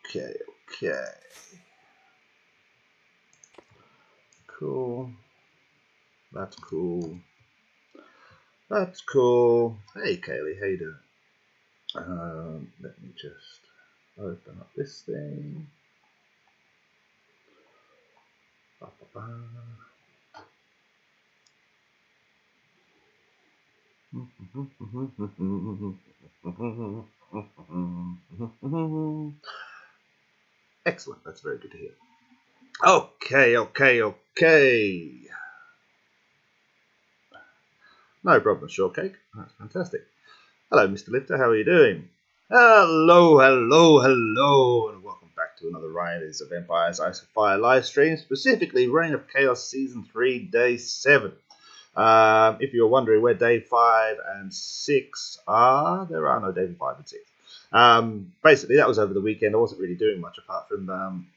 Okay. Cool. That's cool. Hey, Kaylee, how you doing? Let me just open up this thing. Excellent. That's very good to hear. Okay. No problem, Shortcake. That's fantastic. Hello, Mr. Lifter. How are you doing? Hello, and welcome back to another Riders of Empires Ice of Fire live stream, specifically Reign of Chaos Season 3, Day 7. If you're wondering where Day 5 and 6 are, there are no Day 5 and 6. Basically, that was over the weekend. I wasn't really doing much apart from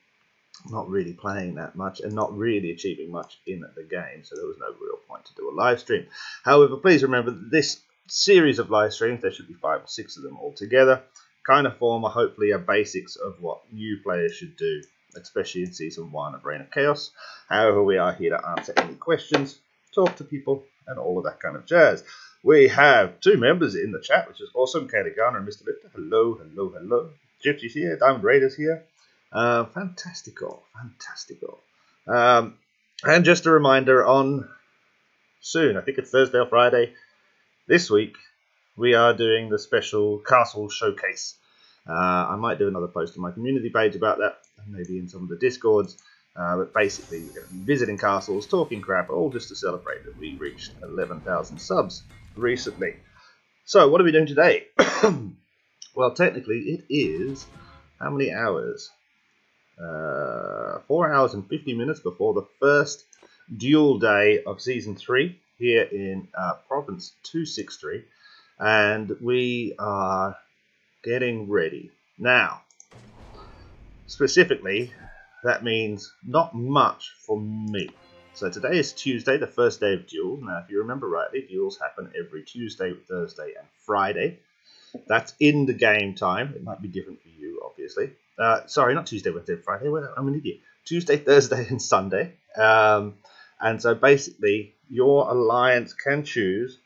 not really playing that much and not really achieving much in the game, so there was no real point to do a live stream. However, please remember that this series of live streams, there should be 5 or 6 of them all together, kind of form hopefully a basics of what new players should do, especially in Season 1 of Reign of Chaos. However, we are here to answer any questions, talk to people, and all of that kind of jazz. We have 2 members in the chat, which is awesome. Katie Garner and Mr. Lifter. Hello. Gypsy's here. Diamond Raiders here. Fantastical. And just a reminder, on soon, I think it's Thursday or Friday, this week, we are doing the special Castle Showcase. I might do another post on my community page about that, maybe in some of the Discords. But basically, we're going to be visiting castles, talking crap, all just to celebrate that we reached 11,000 subs recently. So, what are we doing today? Well, technically, it is how many hours? 4 hours and 50 minutes before the first duel day of Season 3 here in Province 263. And we are getting ready. Now, specifically, that means not much for me. So today is Tuesday, the first day of duels. Now, if you remember rightly, duels happen every Tuesday, Thursday, and Friday. That's in the game time. It might be different for you, obviously. Sorry, not Tuesday, Wednesday, Friday. I'm an idiot. Tuesday, Thursday, and Sunday. And so basically, your alliance can choose.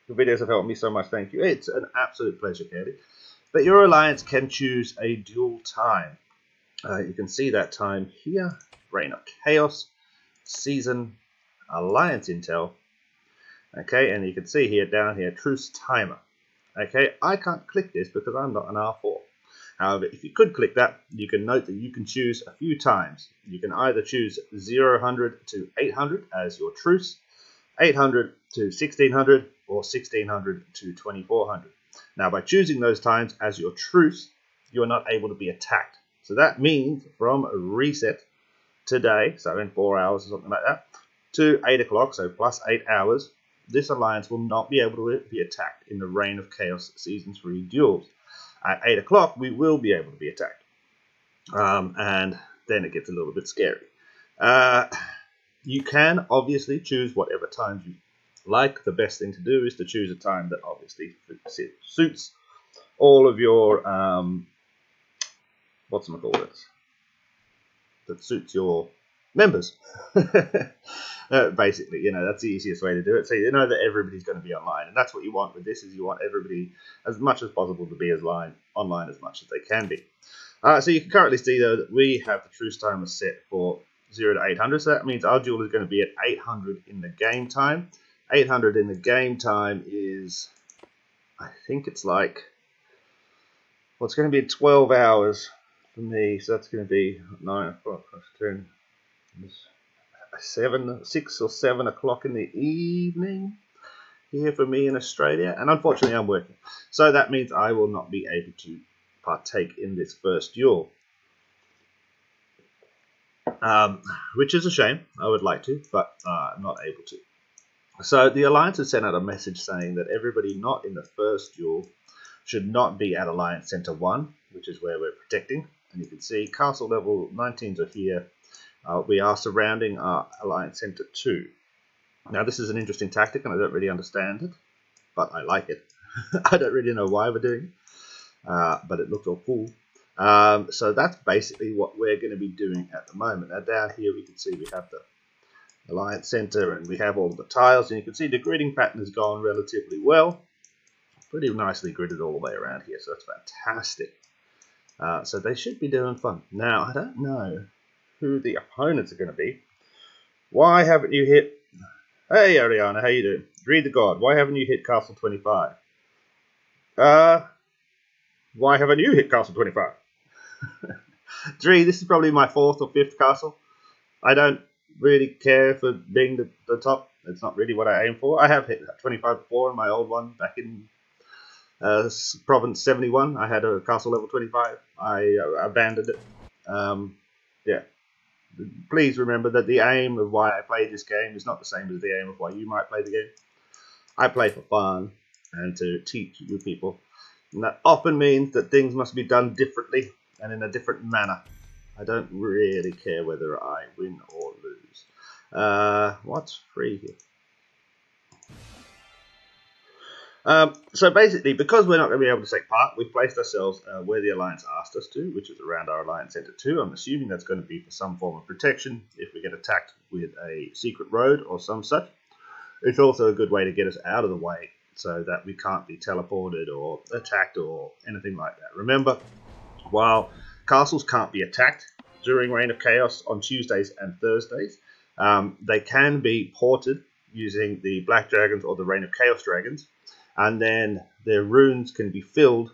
The videos have helped me so much, thank you. It's an absolute pleasure, Candy. But your alliance can choose a duel time. You can see that time here. Reign of Chaos, Season, Alliance Intel. Okay, and you can see here, down here, Truce Timer. Okay, I can't click this because I'm not an R4. However, if you could click that, you can note that you can choose a few times. You can either choose 000 to 800 as your truce, 800 to 1600, or 1600 to 2400. Now, by choosing those times as your truce, you are not able to be attacked. So that means from a reset today, so in 4 hours or something like that, to 8 o'clock, so plus 8 hours, this alliance will not be able to be attacked in the Reign of Chaos Season 3 duels. At 8 o'clock, we will be able to be attacked. And then it gets a little bit scary. You can obviously choose whatever times you like. The best thing to do is to choose a time that obviously suits all of your, that suits your members. Basically, that's the easiest way to do it. So you know that everybody's going to be online, and that's what you want with this, is you want everybody as much as possible to be online as much as they can be. So you can currently see though that we have the truce timer set for 0 to 800, so that means our duel is going to be at 800 in the game time. 800 in the game time is, I think it's like, well, it's going to be 12 hours for me, so that's going to be 9 o'clock, 10, 6 or 7 o'clock in the evening here for me in Australia, and unfortunately I'm working, so that means I will not be able to partake in this first duel, which is a shame. I would like to, but I'm not able to. So the Alliance has sent out a message saying that everybody not in the first duel should not be at Alliance Center 1, which is where we're protecting, and you can see castle level 19s are here. We are surrounding our Alliance Center 2. Now this is an interesting tactic and I don't really understand it, but I like it. I don't really know why we're doing it, but it looks all cool. So that's basically what we're going to be doing at the moment. Now down here we can see we have the Alliance Center and we have all the tiles, and you can see the gridding pattern has gone relatively well. Pretty nicely gridded all the way around here, so that's fantastic. So they should be doing fun. Now I don't know who the opponents are going to be. Why haven't you hit... Hey Ariana, how you doing? Read the God, why haven't you hit Castle 25? Why haven't you hit Castle 25? Dree, this is probably my 4th or 5th castle. I don't really care for being the top. It's not really what I aim for. I have hit 25 before in my old one back in Province 71. I had a castle level 25. I abandoned it. Yeah. Please remember that the aim of why I play this game is not the same as the aim of why you might play the game. I play for fun and to teach you people. And that often means that things must be done differently and in a different manner. I don't really care whether I win or lose. What's free here? So basically, because we're not going to be able to take part, we've placed ourselves where the Alliance asked us to, which is around our Alliance Center 2. I'm assuming that's going to be for some form of protection if we get attacked with a secret road or some such. It's also a good way to get us out of the way so that we can't be teleported or attacked or anything like that. Remember, while castles can't be attacked during Reign of Chaos on Tuesdays and Thursdays, they can be ported using the Black Dragons or the Reign of Chaos Dragons, and then their runes can be filled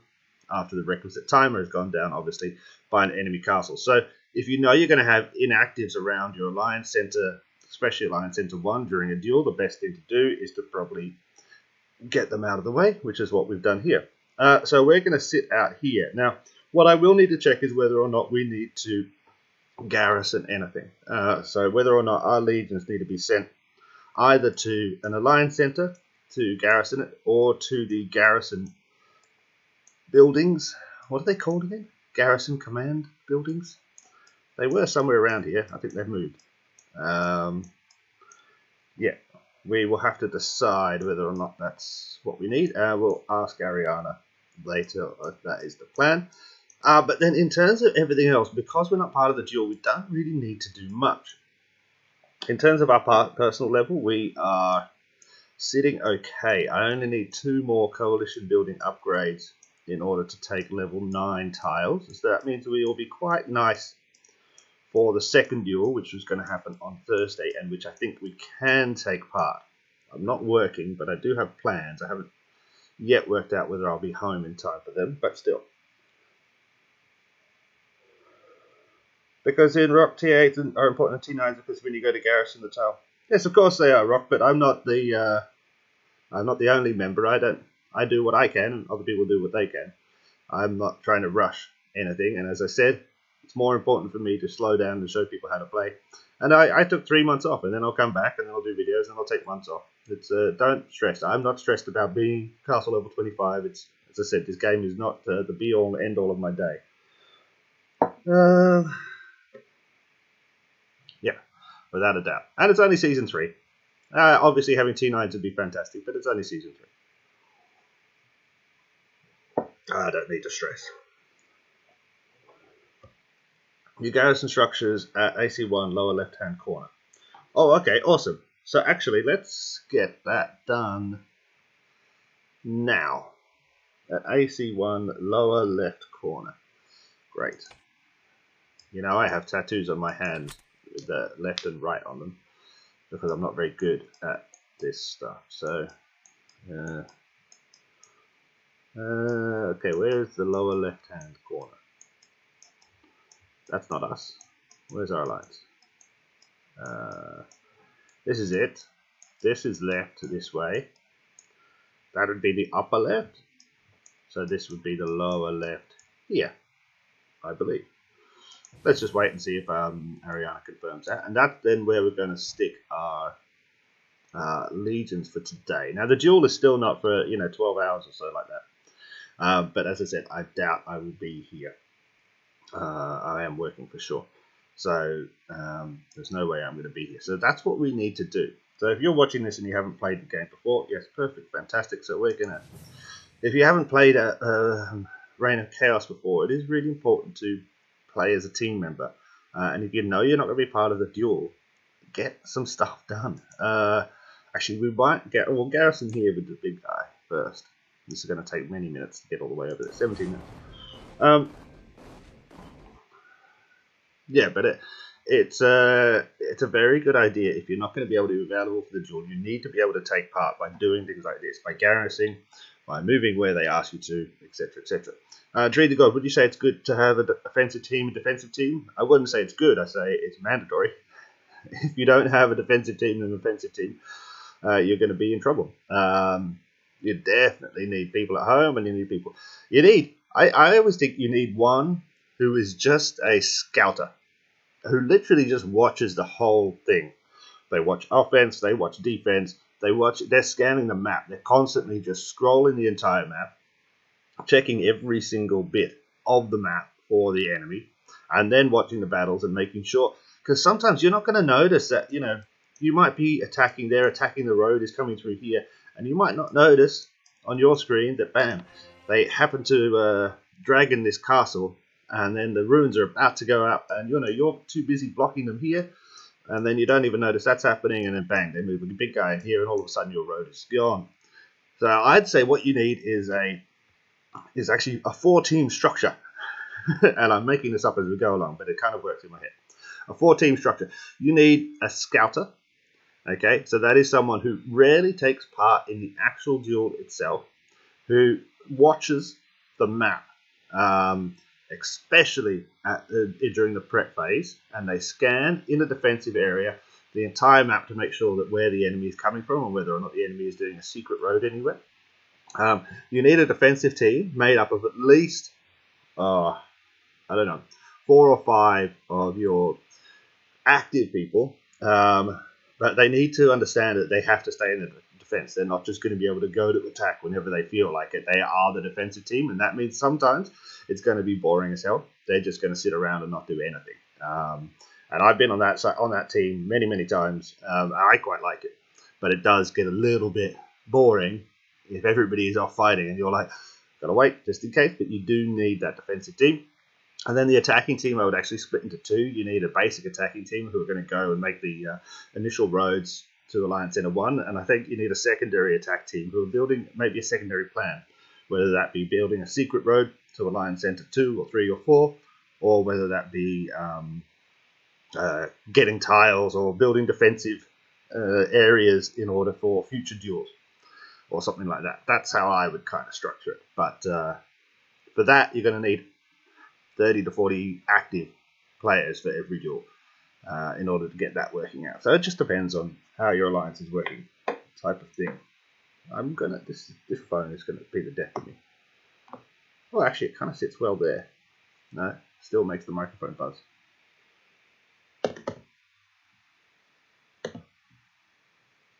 after the requisite timer has gone down, obviously, by an enemy castle. So if you know you're going to have inactives around your Alliance Center, especially Alliance Center 1 during a duel, the best thing to do is to probably get them out of the way, which is what we've done here. So we're going to sit out here. Now, what I will need to check is whether or not we need to garrison anything. So whether or not our legions need to be sent either to an Alliance Center to garrison it, or to the garrison buildings. What are they called again? Garrison command buildings? They were somewhere around here. I think they've moved. Yeah, we will have to decide whether or not that's what we need. We'll ask Ariana later if that is the plan. But then in terms of everything else, because we're not part of the duel, we don't really need to do much. In terms of our personal level, we are sitting okay. I only need 2 more coalition building upgrades in order to take level 9 tiles. So that means we will be quite nice for the second duel, which is going to happen on Thursday, and which I think we can take part. I'm not working, but I do have plans. I haven't yet worked out whether I'll be home in time for them, but still. Because in Rock, T8s are important in T9s because when you go to garrison the tile. Yes, of course they are, Rock, but I'm not the only member. I do what I can, and other people do what they can. I'm not trying to rush anything, and as I said, it's more important for me to slow down and show people how to play. And I took 3 months off, and then I'll come back, and then I'll do videos, and I'll take months off. It's don't stress. I'm not stressed about being castle level 25. It's, as I said, this game is not the be-all and end-all of my day. Yeah, without a doubt. And it's only Season 3. Obviously, having T9s would be fantastic, but it's only Season 3. I don't need to stress. Your garrison structures at AC1 lower left-hand corner. Oh, okay, awesome. So actually, let's get that done now. At AC1 lower left corner. Great. You know, I have tattoos on my hands with the left and right on them because I'm not very good at this stuff. So, okay, where's the lower left-hand corner? That's not us. Where's our alliance? This is it. This is left this way. That would be the upper left. So this would be the lower left here, I believe. Let's just wait and see if Ariana confirms that. And that's then where we're going to stick our legions for today. Now the duel is still not for 12 hours or so like that. But as I said, I doubt I will be here. I am working for sure. So there's no way I'm going to be here. So that's what we need to do. So if you're watching this and you haven't played the game before, yes, perfect, fantastic. So we're going to, if you haven't played Reign of Chaos before, it is really important to play as a team member. And if you know you're not going to be part of the duel, get some stuff done. Actually, we'll garrison here with the big guy first. This is going to take many minutes to get all the way over there. 17 minutes. Yeah, but it's a very good idea. If you're not going to be able to be available for the duel, you need to be able to take part by doing things like this, by garrisoning, by moving where they ask you to, etc., etc. Dream the God, would you say it's good to have an offensive team, a defensive team? I wouldn't say it's good. I say it's mandatory. If you don't have a defensive team and an offensive team, you're going to be in trouble. You definitely need people at home, and you need people. I always think you need one who is just a scouter, who literally just watches the whole thing. They watch offense, they watch defense, they're scanning the map. They're constantly just scrolling the entire map, checking every single bit of the map for the enemy, and then watching the battles and making sure, because sometimes you're not going to notice that, you might be attacking, they're attacking, the road is coming through here, and you might not notice on your screen that, bam, they happen to drag in this castle, and then the runes are about to go up, and you're too busy blocking them here, and then you don't even notice that's happening, and then bang, they move with the big guy in here, and all of a sudden your road is gone. So I'd say what you need is actually a 4-team structure. And I'm making this up as we go along, but it kind of works in my head. A 4-team structure. You need a scouter. Okay, so that is someone who rarely takes part in the actual duel itself, who watches the map, especially during the prep phase, and they scan in a defensive area the entire map to make sure that where the enemy is coming from, or whether or not the enemy is doing a secret road anywhere. You need a defensive team made up of at least, 4 or 5 of your active people, but they need to understand that they have to stay in the defense. They're not just going to be able to go to attack whenever they feel like it. They are the defensive team, and that means sometimes it's going to be boring as hell. They're just going to sit around and not do anything. And I've been on that team many times. I quite like it, but it does get a little bit boring if everybody is off fighting and you're like, gotta wait just in case. But you do need that defensive team. And then the attacking team, I would actually split into 2. You need a basic attacking team who are going to go and make the initial roads to Alliance Center 1. And I think you need a secondary attack team who are building maybe a secondary plan, whether that be building a secret road to Alliance Center 2 or 3 or 4, or whether that be getting tiles or building defensive areas in order for future duels or something like that. That's how I would kind of structure it. But for that, you're going to need 30 to 40 active players for every duel in order to get that working out. So it just depends on how your alliance is working, type of thing. This phone is gonna be the death of me. Well, actually, it kind of sits well there. No, still makes the microphone buzz.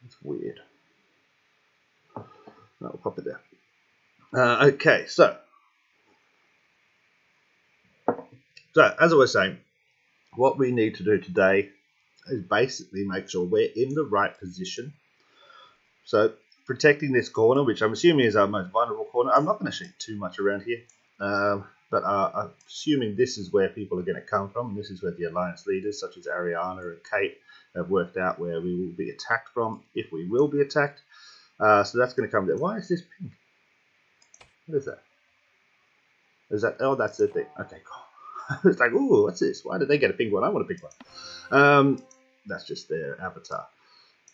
It's weird. No, we'll pop it there. Okay, so as I was saying, what we need to do today is basically make sure we're in the right position. So protecting this corner, which I'm assuming is our most vulnerable corner. I'm not going to shoot too much around here, but I'm assuming this is where people are going to come from. This is where the alliance leaders, such as Ariana and Kate, have worked out where we will be attacked from, if we will be attacked. So that's going to come there. Why is this pink? What is that? Is that? Oh, that's the thing. Okay, cool. It's like, ooh, what's this? Why did they get a pink one? I want a pink one. That's just their avatar.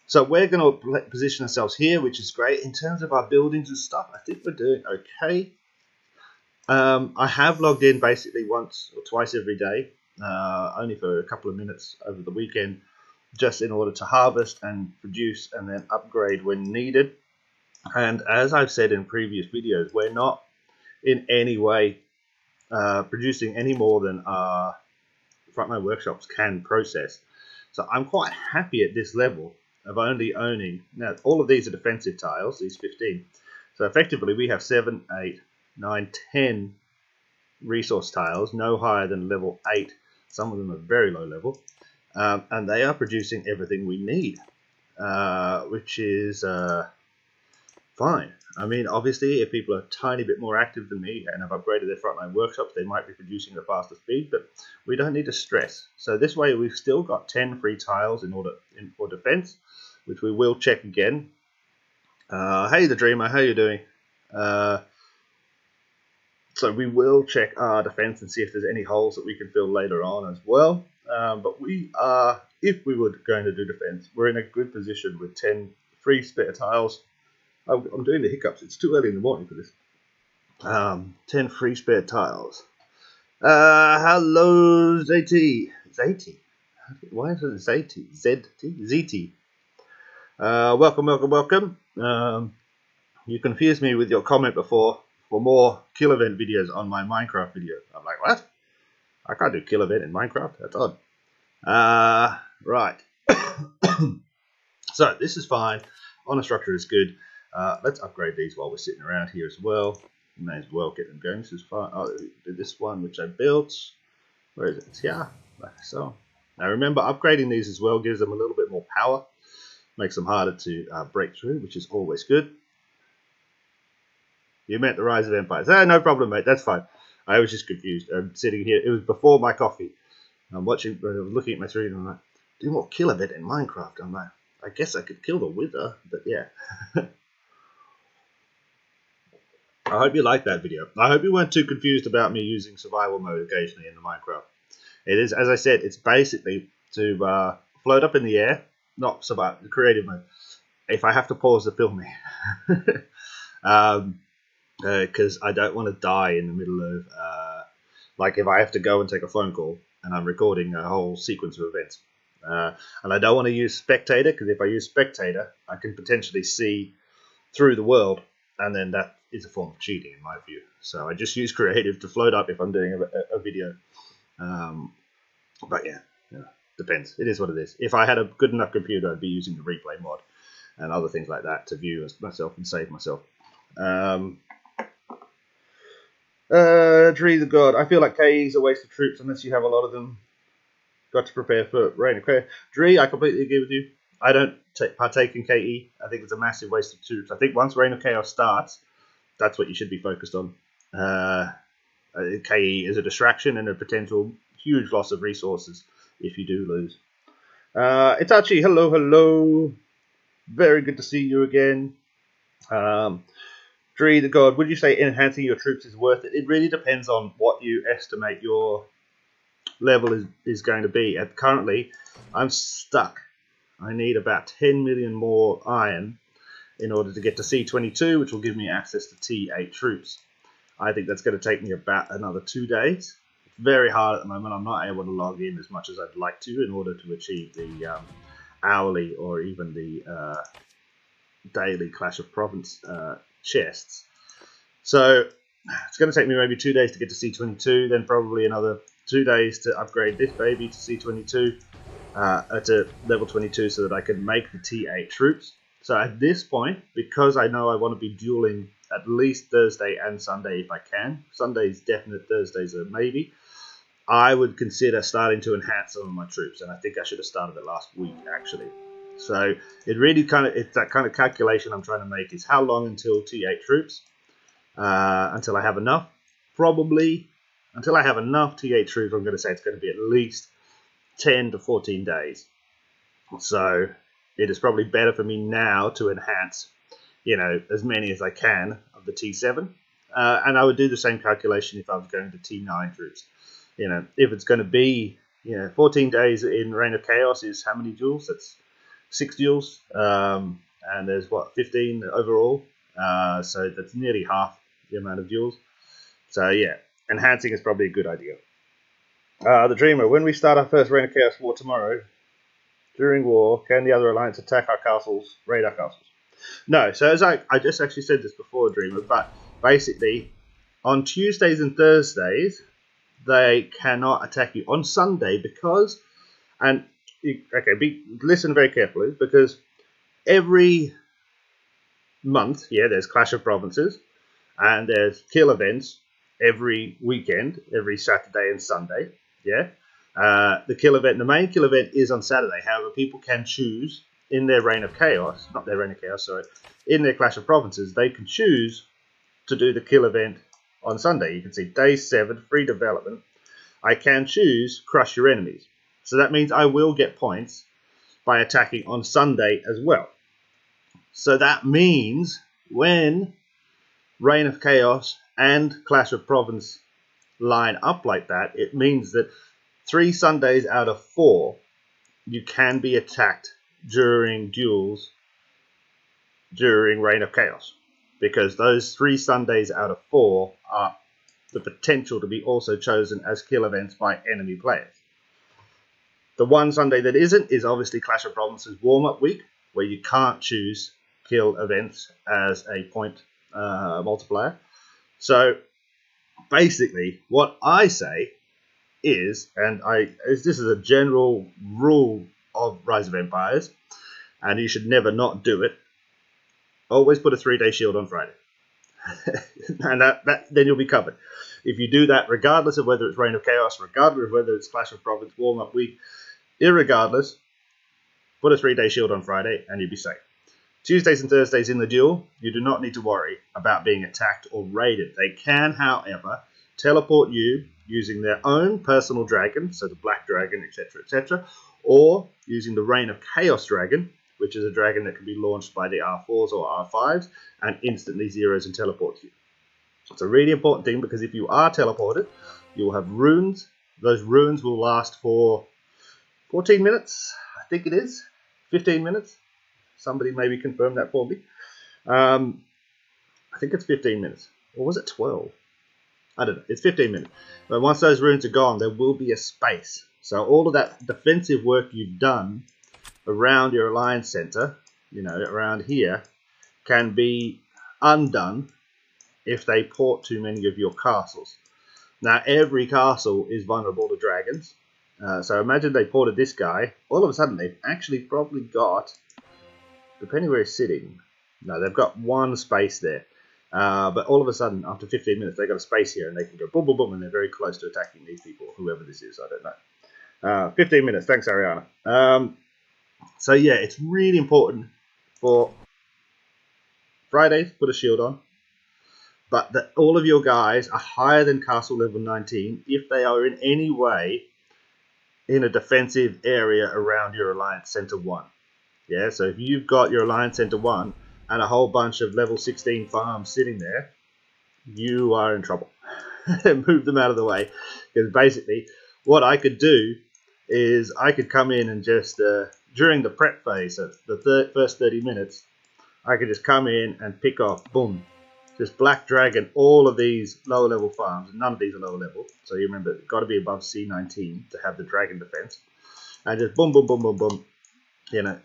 So we're going to position ourselves here, which is great. In terms of our buildings and stuff, I think we're doing okay. I have logged in basically once or twice every day, only for a couple of minutes over the weekend, just in order to harvest and produce and then upgrade when needed. And as I've said in previous videos, we're not in any way producing any more than our frontline workshops can process. So I'm quite happy at this level of only owning, now all of these are defensive tiles, these 15. So effectively we have 7, 8, 9, 10 resource tiles, no higher than level 8. Some of them are very low level. And they are producing everything we need, which is fine. I mean, obviously, if people are a tiny bit more active than me and have upgraded their frontline workshops, they might be producing at a faster speed, but we don't need to stress. So this way, we've still got 10 free tiles for defense, which we will check again. Hey, the Dreamer, how you doing? So we will check our defense and see if there's any holes that we can fill later on as well. But we are, if we were going to do defense, we're in a good position with 10 free spare tiles. I'm doing the hiccups. It's too early in the morning for this. 10 free spare tiles. Hello, ZT. ZT? Why is it ZT? ZT? ZT. Welcome, welcome, welcome. You confused me with your comment before for more kill event videos on my Minecraft video. I'm like, what? I can't do kill event in Minecraft. That's odd. Right. So this is fine. Honor structure is good. Let's upgrade these while we're sitting around here as well. May as well get them going. This is fine. Oh, this one which I built. Where is it? It's here. Like so. Now remember, upgrading these as well gives them a little bit more power. Makes them harder to break through, which is always good. You meant the Rise of Empires. No problem, mate. That's fine. I was just confused. I'm sitting here. It was before my coffee. I'm watching. I was looking at my screen and I'm like, do more kill event in Minecraft. I'm like, I guess I could kill the Wither, but yeah. I hope you liked that video. I hope you weren't too confused about me using survival mode occasionally in the Minecraft. It is, as I said, it's basically to float up in the air, not survival, creative mode. If I have to pause the filming, because I don't want to die in the middle of, like if I have to go and take a phone call and I'm recording a whole sequence of events. And I don't want to use spectator, because if I use spectator, I can potentially see through the world, and then that is a form of cheating in my view. So I just use creative to float up if I'm doing a video. But yeah, depends. It is what it is. If I had a good enough computer, I'd be using the replay mod and other things like that to view myself and save myself. Dree the God. I feel like KE is a waste of troops unless you have a lot of them. Got to prepare for Reign of Chaos. Dree, I completely agree with you. I don't partake in KE. I think it's a massive waste of troops. I think once Reign of Chaos starts, that's what you should be focused on. KE is a distraction and a potential huge loss of resources if you do lose. Itachi, hello, hello. Very good to see you again. Dree the God, would you say enhancing your troops is worth it? It really depends on what you estimate your level is going to be. Currently, I'm stuck. I need about 10 million more iron in order to get to C22, which will give me access to T8 troops. I think that's going to take me about another 2 days. It's very hard at the moment. I'm not able to log in as much as I'd like to in order to achieve the hourly or even the daily Clash of Province chests. So it's going to take me maybe 2 days to get to C22, then probably another 2 days to upgrade this baby to C22, to level 22, so that I can make the T8 troops. So at this point, because I know I want to be dueling at least Thursday and Sunday if I can, Sunday's definite, Thursday's a maybe, I would consider starting to enhance some of my troops, and I think I should have started it last week actually. So it really it's that kind of calculation I'm trying to make, is how long until T8 troops, until I have enough. Probably until I have enough T8 troops, I'm going to say it's going to be at least 10 to 14 days. So it is probably better for me now to enhance, as many as I can of the T7. And I would do the same calculation if I was going to T9 troops. If it's going to be, 14 days in Reign of Chaos is how many duels? That's 6 duels. And there's, 15 overall. So that's nearly half the amount of duels. So yeah, enhancing is probably a good idea. The Dreamer, when we start our first Reign of Chaos war tomorrow, During war, can the other alliance attack our castles, raid our castles? No. So as I just actually said this before, Dreamer, but basically on Tuesdays and Thursdays they cannot attack you. On Sunday, because listen very carefully, because every month, there's Clash of Provinces, and there's kill events every weekend, every Saturday and Sunday. The main kill event is on Saturday. However, people can choose in their Reign of Chaos, in their Clash of Provinces, they can choose to do the kill event on Sunday. You can see day 7, free development. I can choose crush your enemies. So that means I will get points by attacking on Sunday as well. So that means when Reign of Chaos and Clash of Province line up like that, it means that 3 Sundays out of 4 you can be attacked during duels during Reign of Chaos, because those 3 Sundays out of 4 are the potential to be also chosen as kill events by enemy players. The one Sunday that isn't is obviously Clash of Provinces warm-up week, where you can't choose kill events as a point multiplier. So basically what I say is, this is a general rule of Rise of Empires, and you should never not do it, always put a 3-day shield on Friday. And then you'll be covered. If you do that, regardless of whether it's Reign of Chaos, regardless of whether it's Clash of Province warm-up week, irregardless, put a 3-day shield on Friday and you'll be safe. Tuesdays and Thursdays in the duel, you do not need to worry about being attacked or raided. They can, however, teleport you using their own personal dragon, so the Black Dragon, etc., etc., or using the Reign of Chaos Dragon, which is a dragon that can be launched by the R4s or R5s and instantly zeros and teleports you. It's a really important thing, because if you are teleported, you will have runes. Those runes will last for 14 minutes, I think it is. 15 minutes. Somebody maybe confirm that for me. I think it's 15 minutes. Or was it 12? I don't know. It's 15 minutes. But once those runes are gone, there will be a space. So all of that defensive work you've done around your alliance center, around here, can be undone if they port too many of your castles. Now, every castle is vulnerable to dragons. So imagine they ported this guy. All of a sudden, they've actually probably got, depending where he's sitting, no, they've got one space there. But all of a sudden, after 15 minutes, they've got a space here, and they can go boom, boom, boom, and they're very close to attacking these people, whoever this is, I don't know. 15 minutes, thanks, Ariana. So yeah, it's really important for Fridays, put a shield on, but that all of your guys are higher than castle level 19 if they are in any way in a defensive area around your Alliance Center 1. Yeah, so if you've got your Alliance Center 1 and a whole bunch of level 16 farms sitting there, you are in trouble. Move them out of the way, because basically what I could do is I could come in and just, during the prep phase, so the first 30 minutes, I could just come in and pick off, boom, just Black Dragon, all of these lower level farms. None of these are lower level, so you remember, it's got to be above C19 to have the Dragon defense. And just boom, boom, boom, boom, boom,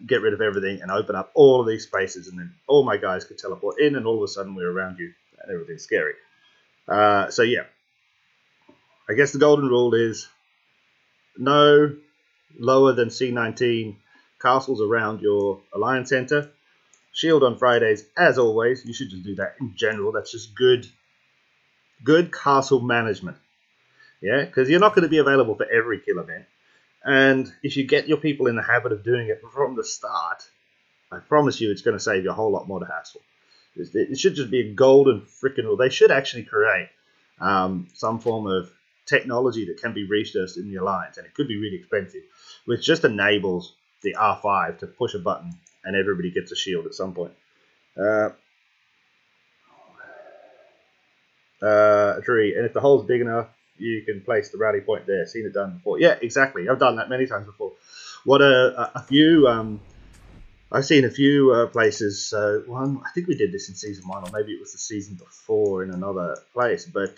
get rid of everything and open up all of these spaces, and then all my guys could teleport in, and all of a sudden we're around you, and everything's scary. So yeah, I guess the golden rule is no lower than C19 castles around your Alliance Center. Shield on Fridays, as always. You should just do that in general. That's just good castle management. Yeah, because you're not going to be available for every kill event. And if you get your people in the habit of doing it from the start, I promise you it's going to save you a whole lot more to hassle. It should just be a golden freaking rule. They should actually create some form of technology that can be researched in the Alliance, and it could be really expensive, which just enables the R5 to push a button and everybody gets a shield at some point. Agree. And if the hole's big enough, you can place the rally point there. Seen it done before. Yeah, exactly. I've done that many times before. What a few. I've seen a few places. So one, I think we did this in season 1, or maybe it was the season before in another place. But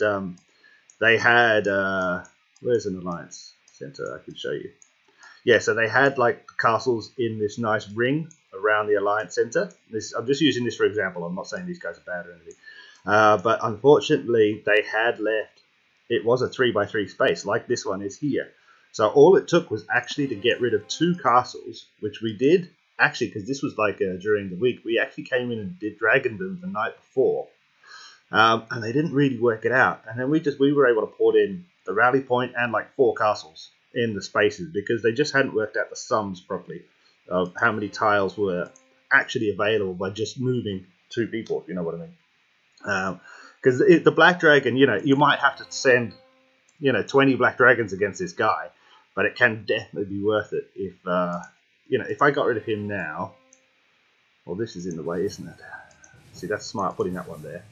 they had. Where's an Alliance Center? I can show you. yeah, so they had like castles in this nice ring around the Alliance Center. I'm just using this for example. I'm not saying these guys are bad or anything. But unfortunately, they had left. It was a 3x3 space, like this one is here. So all it took was actually to get rid of 2 castles, which we did actually, because this was like during the week. We actually came in and did Dragondom the night before, and they didn't really work it out. And then we were able to put in the rally point and like 4 castles in the spaces because they just hadn't worked out the sums properly of how many tiles were actually available by just moving 2 people, if you know what I mean. Because the Black Dragon, you might have to send, 20 Black Dragons against this guy, but it can definitely be worth it if, if I got rid of him now. Well, this is in the way, isn't it? See, that's smart putting that one there.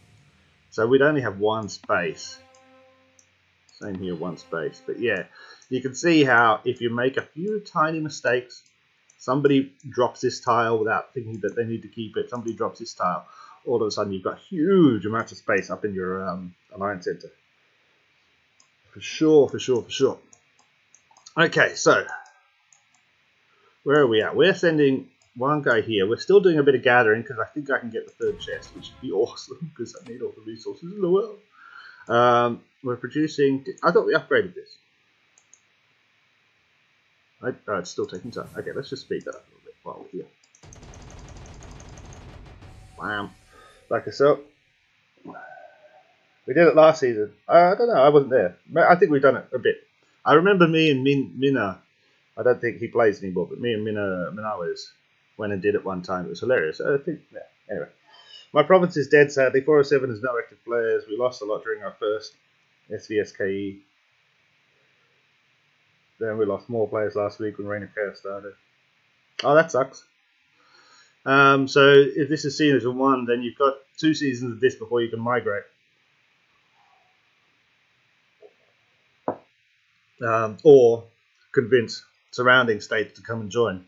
So we'd only have 1 space. Same here, 1 space. But yeah, you can see how if you make a few tiny mistakes, somebody drops this tile without thinking that they need to keep it. Somebody drops this tile. All of a sudden, you've got huge amounts of space up in your Alliance Center. For sure, for sure, for sure. Okay, so where are we at? We're sending 1 guy here. We're still doing a bit of gathering because I think I can get the 3rd chest, which would be awesome because I need all the resources in the world. We're producing. I thought we upgraded this. It's still taking time. Okay, let's just speed that up a little bit while we're here. Bam. Like so. We did it last season. I don't know. I wasn't there. I think we've done it a bit. I remember me and Mina. I don't think he plays anymore, but me and Minawes went and did it one time. It was hilarious. I think. Yeah. Anyway, my province is dead. Sadly, 407 has no active players. We lost a lot during our first SVSKE. Then we lost more players last week when Reign of Chaos started. Oh, that sucks. So if this is seen as a 1, then you've got 2 seasons of this before you can migrate. Or convince surrounding states to come and join.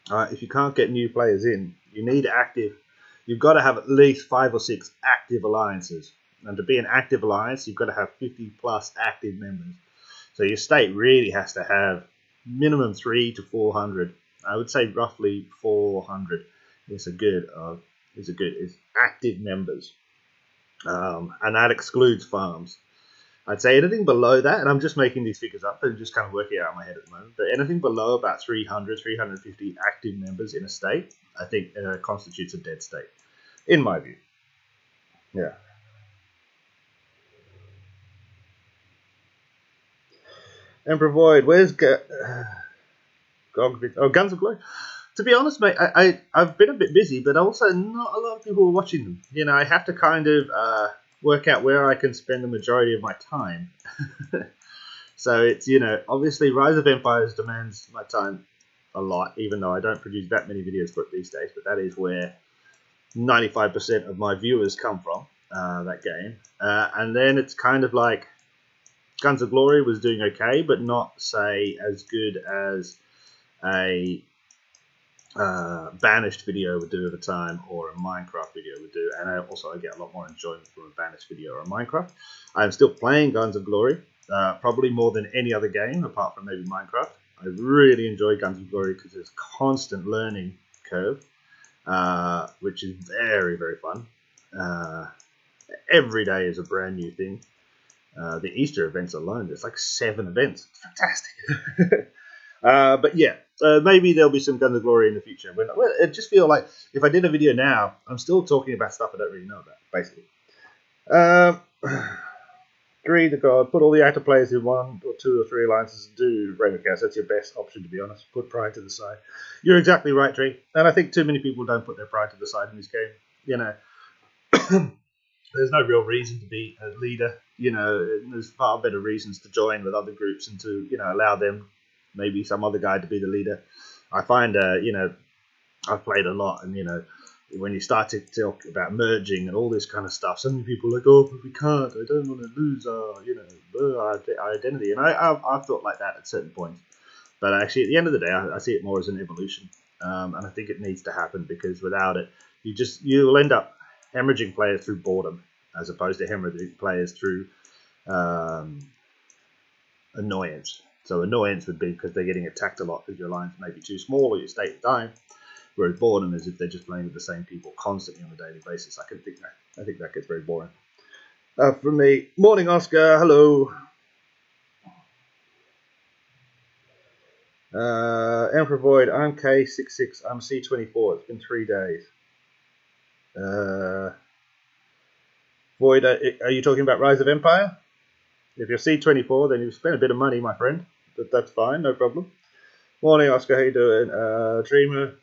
If you can't get new players in, you need active. You've got to have at least 5 or 6 active alliances. And to be an active alliance, you've got to have 50 plus active members. So your state really has to have minimum 300 to 400. I would say roughly 400 is active members, and that excludes farms. I'd say anything below that, and I'm just making these figures up and just kind of working it out in my head at the moment, but anything below about 300, 350 active members in a state, I think constitutes a dead state, in my view. Yeah. Emperor Void, where's Guns of Glory? To be honest, mate, I've been a bit busy, but also not a lot of people are watching them. I have to kind of work out where I can spend the majority of my time. So it's, obviously Rise of Empires demands my time a lot, even though I don't produce that many videos for it these days, but that is where 95% of my viewers come from, that game. And then it's kind of like Guns of Glory was doing okay, but not, say, as good as a Banished video would do at the time, or a Minecraft video would do. And I get a lot more enjoyment from a Banished video or a Minecraft. I'm still playing Guns of Glory, probably more than any other game, apart from maybe Minecraft. I really enjoy Guns of Glory because there's a constant learning curve, which is very, very fun. Every day is a brand new thing. The Easter events alone, there's like 7 events. It's fantastic. But yeah, maybe there'll be some Guns of Glory in the future. I just feel like if I did a video now, I'm still talking about stuff I don't really know about, basically. Agree to God, put all the active players in 1 or 2 or 3 alliances and do Reign of Chaos. That's your best option, to be honest. Put pride to the side. You're exactly right, Tree. And I think too many people don't put their pride to the side in this game. There's no real reason to be a leader. There's far better reasons to join with other groups and to, allow them, maybe some other guy, to be the leader. I find, I've played a lot, and, when you start to talk about merging and all this kind of stuff, so many people are like, oh, but we can't, I don't want to lose our identity. And I've thought like that at certain points. But actually, at the end of the day, I see it more as an evolution. And I think it needs to happen, because without it, you'll end up hemorrhaging players through boredom, as opposed to hemorrhaging players through annoyance. So annoyance would be because they're getting attacked a lot because your lines may be too small or your state dying. Whereas boredom is if they're just playing with the same people constantly on a daily basis. I think that gets very boring. From me, morning Oscar, hello. Emperor Void, I'm K66, I'm C24. It's been 3 days. Void, are you talking about Rise of Empire? If you're C24, then you've spent a bit of money, my friend. But that's fine, no problem. Morning, Oscar, how you doing? Dreamer,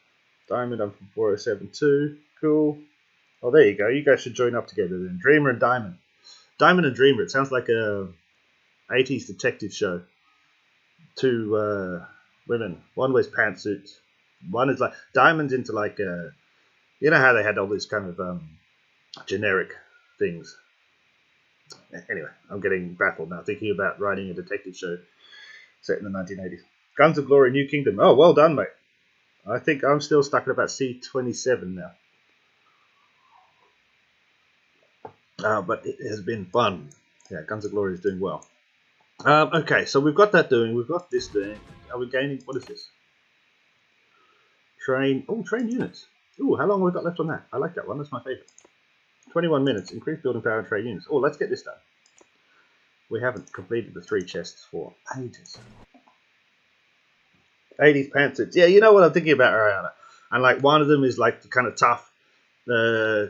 Diamond, I'm from 4072. Cool. Oh, there you go. You guys should join up together then. Dreamer and Diamond. Diamond and Dreamer, it sounds like a 80s detective show. Two women. One wears pantsuits. One is like, Diamond's into like, you know how they had all these kind of generic things. Anyway, I'm getting baffled now, thinking about writing a detective show set in the 1980s. Guns of Glory, New Kingdom. Oh, well done, mate. I think I'm still stuck at about C27 now. But it has been fun. Yeah, Guns of Glory is doing well. Okay, so we've got that doing. We've got this doing. Are we gaining? What is this? Train. Oh, train units. Ooh, how long have we got left on that? I like that one. That's my favorite. 21 minutes. Increase building power and train units. Oh, let's get this done. We haven't completed the 3 chests for ages. 80s pantsuits. Yeah, you know what I'm thinking about, Ariana. And like one of them is like the kind of tough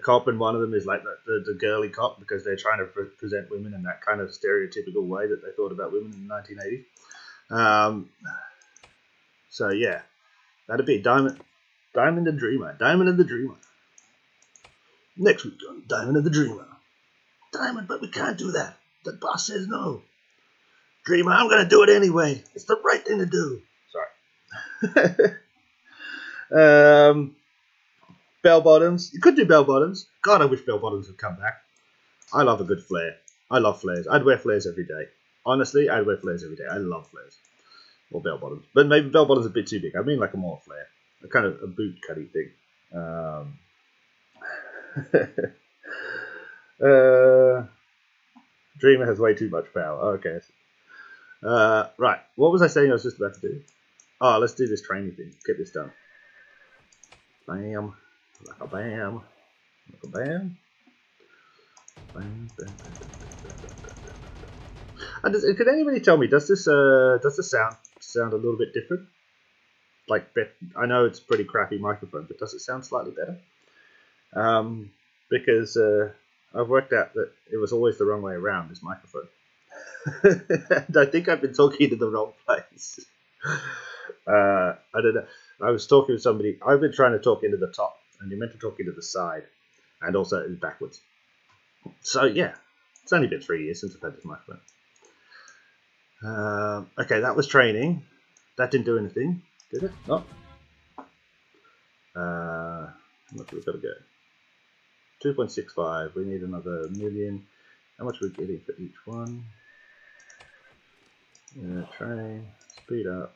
cop, and one of them is like the girly cop because they're trying to present women in that kind of stereotypical way that they thought about women in the 1980s. So yeah, that'd be Diamond and Dreamer. Diamond and the Dreamer. Next week on Diamond and the Dreamer. Diamond, but we can't do that. The boss says no. Dreamer, I'm gonna do it anyway. It's the right thing to do. Sorry. Bell bottoms. You could do bell bottoms. God, I wish bell bottoms would come back. I love a good flare. I love flares. I'd wear flares every day. Honestly, I'd wear flares every day. I love flares. Or bell bottoms. But maybe bell bottoms are a bit too big. I mean like a more flare. A kind of a boot cutty thing. Dreamer has way too much power. Okay. Right. What was I saying I was just about to do? Oh, let's do this training thing. Get this done. Bam. Like a bam. Like a bam. Bam, bam, bam, bam. And can anybody tell me, does the sound a little bit different? Like, I know it's a pretty crappy microphone, but does it sound slightly better? Because I've worked out that it was always the wrong way around, this microphone. And I think I've been talking to the wrong place. I don't know. I was talking to somebody. I've been trying to talk into the top, and you're meant to talk into the side, and also backwards. So yeah, it's only been 3 years since I've had this microphone. Okay, that was training. That didn't do anything, did it? No. How much we've got to go? 2.65. We need another million. How much are we getting for each one? Train. Speed up.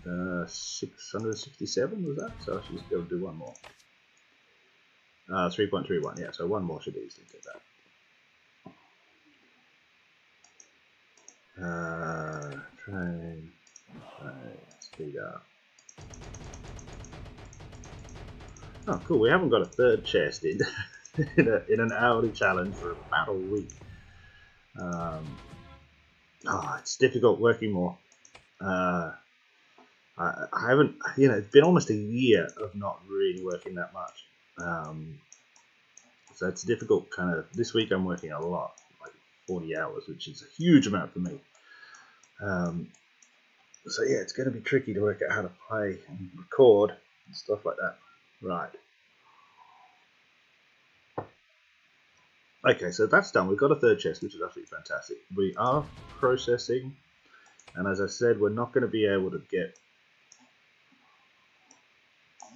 Uh, 667 was that? So I should just be able to do one more. 3.31, yeah, so one more should easily do that. Train, speed up. Oh, cool, we haven't got a third chest in, in an hourly challenge for about a week. It's difficult working more. I haven't, it's been almost a year of not really working that much. So it's difficult kind of, this week I'm working a lot, like 40 hours, which is a huge amount for me. So yeah, it's going to be tricky to work out how to play and record and stuff like that. Right. Okay, so that's done. We've got a third chest, which is absolutely fantastic. We are processing, and as I said, we're not going to be able to get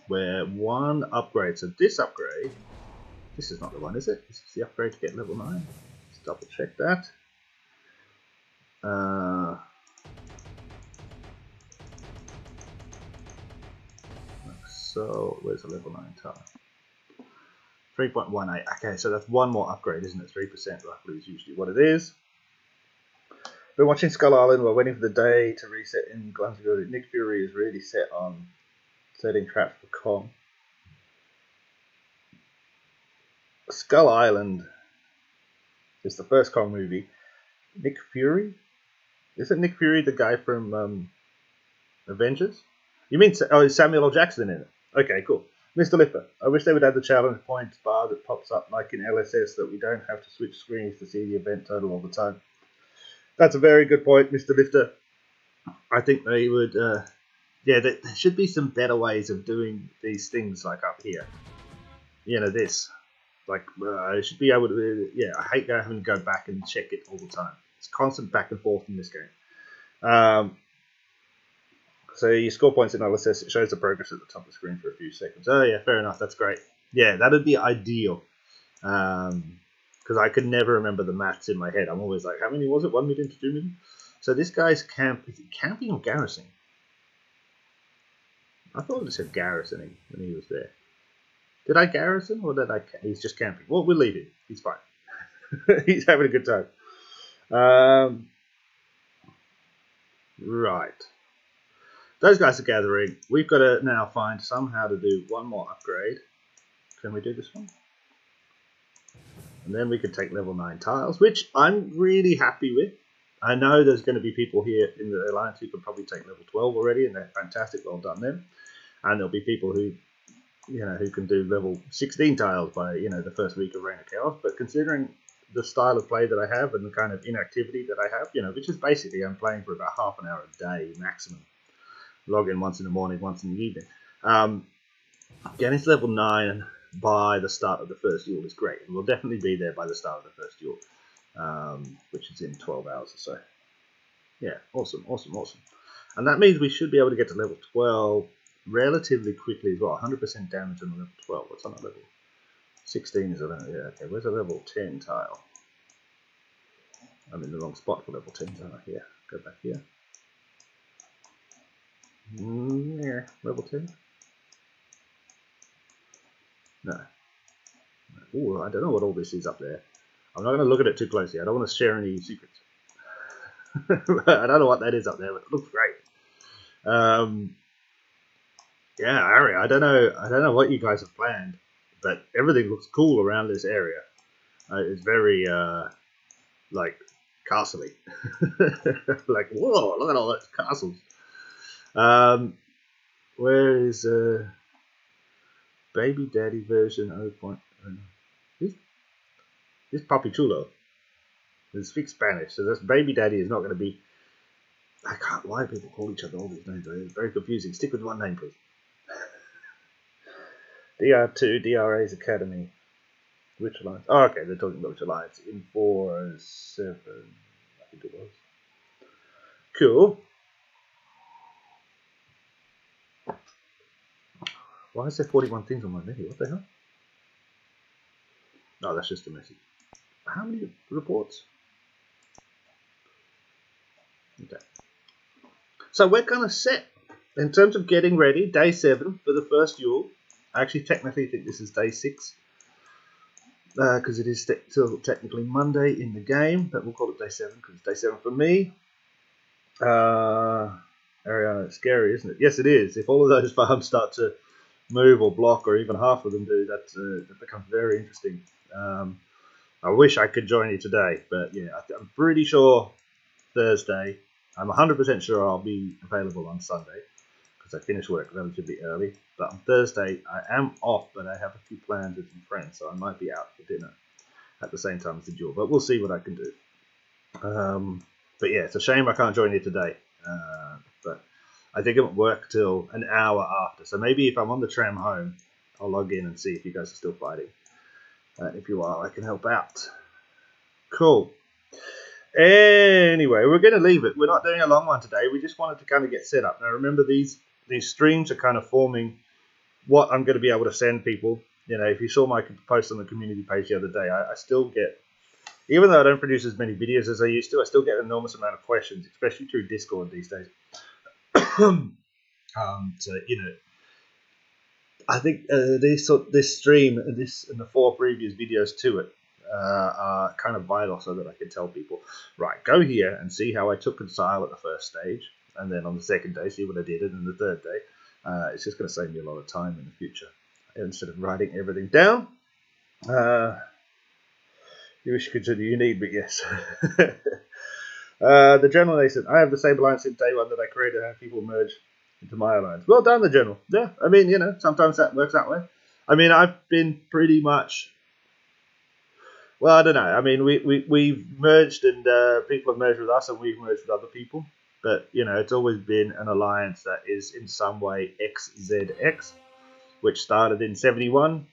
where one upgrade. So this upgrade, this is not the one, is it? This is the upgrade to get level 9. Let's double check that. So where's the level 9 tile? 3.18. Okay, so that's one more upgrade, isn't it? 3% roughly is usually what it is. Been watching Skull Island while waiting for the day to reset in Glasgow. Nick Fury is really set on setting traps for Kong. Skull Island is the first Kong movie. Nick Fury? Isn't Nick Fury the guy from Avengers? You mean Samuel L. Jackson in it? Okay, cool. Mr. Lipper, I wish they would add the challenge points bar that pops up like in LSS that we don't have to switch screens to see the event total all the time. That's a very good point, Mr. Lifter. I think they would, yeah, there should be some better ways of doing these things like up here. You know, this. Like, I should be able to, yeah, I hate having to go back and check it all the time. It's constant back and forth in this game. So you score points in LSS, it shows the progress at the top of the screen for a few seconds. Oh yeah, fair enough, that's great. Yeah, that'd be ideal. Because I could never remember the maths in my head. I'm always like, how many was it? 1 million to 2 million? So this guy's is he camping or garrisoning? I thought it said garrisoning when he was there. Did I garrison or did I? He's just camping. Well, we'll leave him. He's fine. He's having a good time. Right. Those guys are gathering. We've got to now find somehow to do one more upgrade. Can we do this one? And then we can take level 9 tiles, which I'm really happy with. I know there's going to be people here in the Alliance who can probably take level 12 already, and they're fantastic. Well done them. And there'll be people who, you know, who can do level 16 tiles by, you know, the first week of Reign of Chaos. But considering the style of play that I have and the kind of inactivity that I have, you know, which is basically I'm playing for about half an hour a day maximum. Log in once in the morning, once in the evening. Getting to level 9 by the start of the first duel is great. And we'll definitely be there by the start of the first duel, which is in 12 hours or so. Yeah, awesome, awesome, awesome. And that means we should be able to get to level 12 relatively quickly as well. 100% damage on level 12. What's on that level? 16 is a level. Yeah, okay. Where's a level 10 tile? I'm in the wrong spot for level 10 tile. Here, go back here. Yeah, level 10. No. Ooh, I don't know what all this is up there. I'm not going to look at it too closely. I don't want to share any secrets. I don't know what that is up there, but it looks great. Yeah, Ari, I don't know what you guys have planned, but everything looks cool around this area. It's very like castle-y. Like, whoa, look at all those castles. Where is Baby Daddy version 0.0? This Papi Chulo. It speaks Spanish, so this Baby Daddy is not going to be. I can't. Why do people call each other all these names? It's very confusing. Stick with one name, please. DR2, DRA's Academy. Which alliance? Oh, okay, they're talking about which alliance. In 407, I think it was. Cool. Why is there 41 things on my menu? What the hell? No, that's just a message. How many reports? Okay. So we're kind of set. In terms of getting ready, day 7 for the first duel. I actually technically think this is day 6. Because it is still technically Monday in the game. But we'll call it day 7 because it's day 7 for me. Ariana, it's scary, isn't it? Yes, it is. If all of those farms start to move or block, or even half of them do, that becomes very interesting. I wish I could join you today, but yeah, I'm pretty sure Thursday. I'm 100% sure I'll be available on Sunday because I finish work relatively early. But on Thursday, I am off, but I have a few plans with some friends, so I might be out for dinner at the same time as the duel. But we'll see what I can do. But yeah, it's a shame I can't join you today. But I think it won't work till an hour after. So maybe if I'm on the tram home, I'll log in and see if you guys are still fighting. If you are, I can help out. Cool. Anyway, we're going to leave it. We're not doing a long one today. We just wanted to kind of get set up. Now, remember, these streams are kind of forming what I'm going to be able to send people. You know, if you saw my post on the community page the other day, I still get, even though I don't produce as many videos as I used to, I still get an enormous amount of questions, especially through Discord these days. So, you know, I think this stream, and the 4 previous videos to it, are kind of vital so that I can tell people, right, go here and see how I took Consile at the first stage, and then on the second day see what I did, and then the third day. It's just going to save me a lot of time in the future instead of writing everything down. You wish you could continue, you need, but yes. The General Nation, I have the same alliance since day one that I created, how people merge into my alliance. Well done, the General. Yeah, I mean, you know, sometimes that works that way. I mean, I've been pretty much, well, I don't know. I mean, we've merged, and people have merged with us, and we've merged with other people. But, you know, it's always been an alliance that is in some way XZX, which started in 71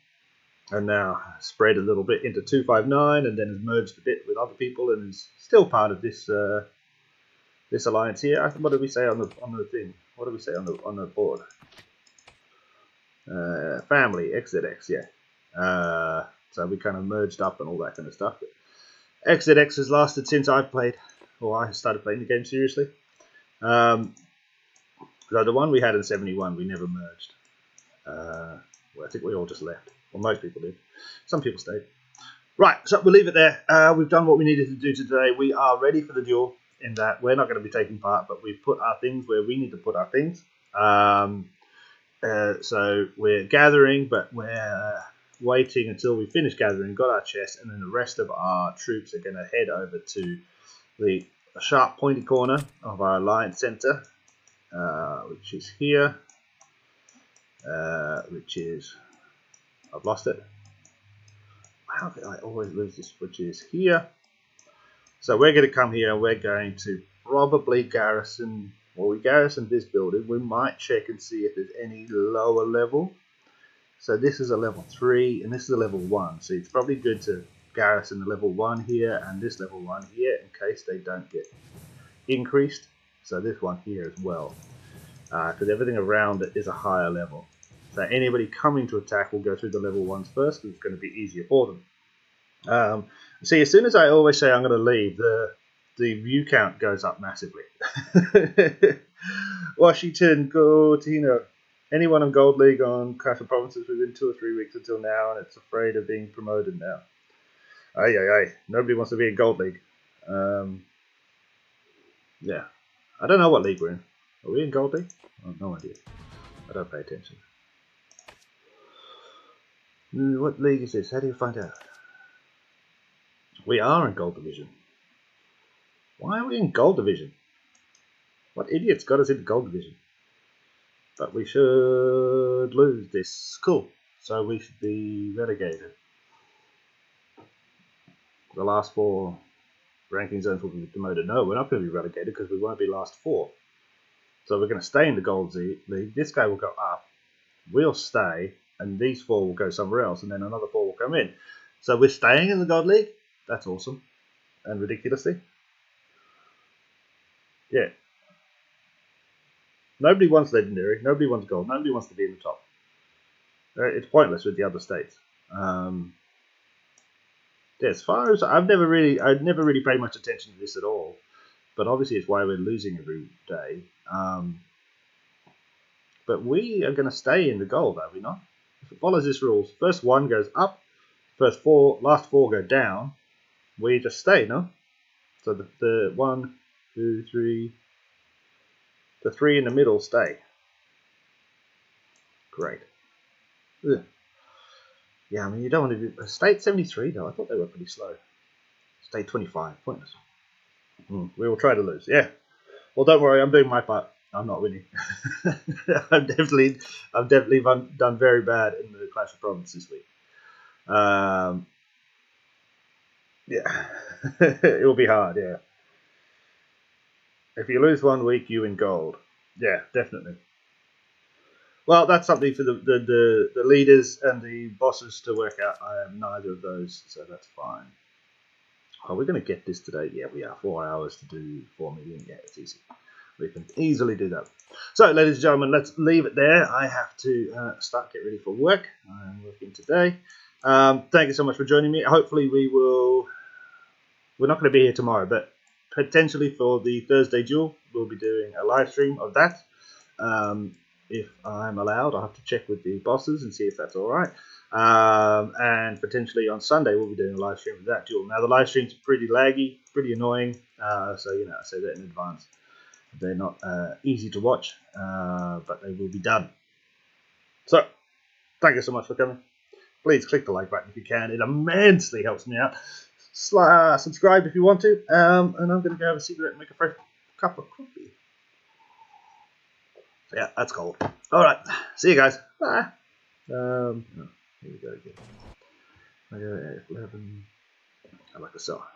and now spread a little bit into 259, and then has merged a bit with other people, and is still part of this this alliance here. What did we say on the thing? What did we say on the board? Family XZX, yeah. So we kind of merged up and all that kind of stuff. But XZX has lasted since I've played, or I started playing the game seriously. So the one we had in 71, we never merged. Well, I think we all just left. Well, most people did. Some people stayed. Right, so we'll leave it there. We've done what we needed to do today. We are ready for the duel, in that we're not going to be taking part, but we've put our things where we need to put our things. So we're gathering, but we're waiting until we finish gathering, got our chest, and then the rest of our troops are going to head over to the sharp pointy corner of our alliance center, which is here, which is, I've lost it. How did I always lose this? Which is here. So we're going to come here, and we're going to probably garrison, well, we garrison this building. We might check and see if there's any lower level. So this is a level 3, and this is a level 1. So it's probably good to garrison the level 1 here, and this level 1 here, in case they don't get increased. So this one here as well, because everything around it is a higher level. So anybody coming to attack will go through the level 1s first, because it's going to be easier for them. See, as soon as I always say I'm going to leave, the view count goes up massively. Washington, go Tino. Anyone in Gold League on Clash of Provinces within 2 or 3 weeks until now, and it's afraid of being promoted now. Aye, aye, aye. Nobody wants to be in Gold League. Yeah. I don't know what league we're in. Are we in Gold League? I have no idea. I don't pay attention. What league is this? How do you find out? We are in Gold Division. Why are we in Gold Division? What idiots got us into Gold Division? But we should lose this. Cool. So we should be relegated. The last 4 ranking zones will be demoted. No, we're not going to be relegated because we won't be last 4. So we're going to stay in the Gold League. This guy will go up. We'll stay. And these 4 will go somewhere else. And then another 4 will come in. So we're staying in the Gold League. That's awesome. And ridiculously. Yeah. Nobody wants Legendary. Nobody wants Gold. Nobody wants to be in the top. It's pointless with the other states. Yeah, as far as I've never really paid much attention to this at all. But obviously it's why we're losing every day. But we are going to stay in the gold, are we not? If it follows this rules, first 1 goes up, last 4 go down. We just stay, no? So the 1, 2, 3, the 3 in the middle stay. Great. Ugh. Yeah, I mean, you don't want to be... State 73, though. I thought they were pretty slow. State 25. Pointless. We will try to lose. Yeah. Well, don't worry. I'm doing my part. I'm not winning. I've definitely done very bad in the Clash of Provinces this week. Yeah. It will be hard, yeah. If you lose 1 week, you win gold. Yeah, definitely. Well, that's something for the leaders and the bosses to work out. I am neither of those, so that's fine. Are we going to get this today? Yeah, we are. 4 hours to do 4 million. Yeah, it's easy. We can easily do that. So, ladies and gentlemen, let's leave it there. I have to get ready for work. I'm working today. Thank you so much for joining me. Hopefully we're not going to be here tomorrow, but potentially for the Thursday duel, we'll be doing a live stream of that. if I'm allowed. I'll have to check with the bosses and see if that's all right. And potentially on Sunday we'll be doing a live stream of that duel. Now the live streams are pretty laggy, pretty annoying, so you know, I say that in advance. They're not easy to watch, but they will be done. So thank you so much for coming. Please click the like button if you can. It immensely helps me out. Subscribe if you want to. And I'm going to go have a cigarette and make a fresh cup of coffee. So yeah, that's cold. Alright, see you guys. Bye. Here we go again. I go F11. I like a cell.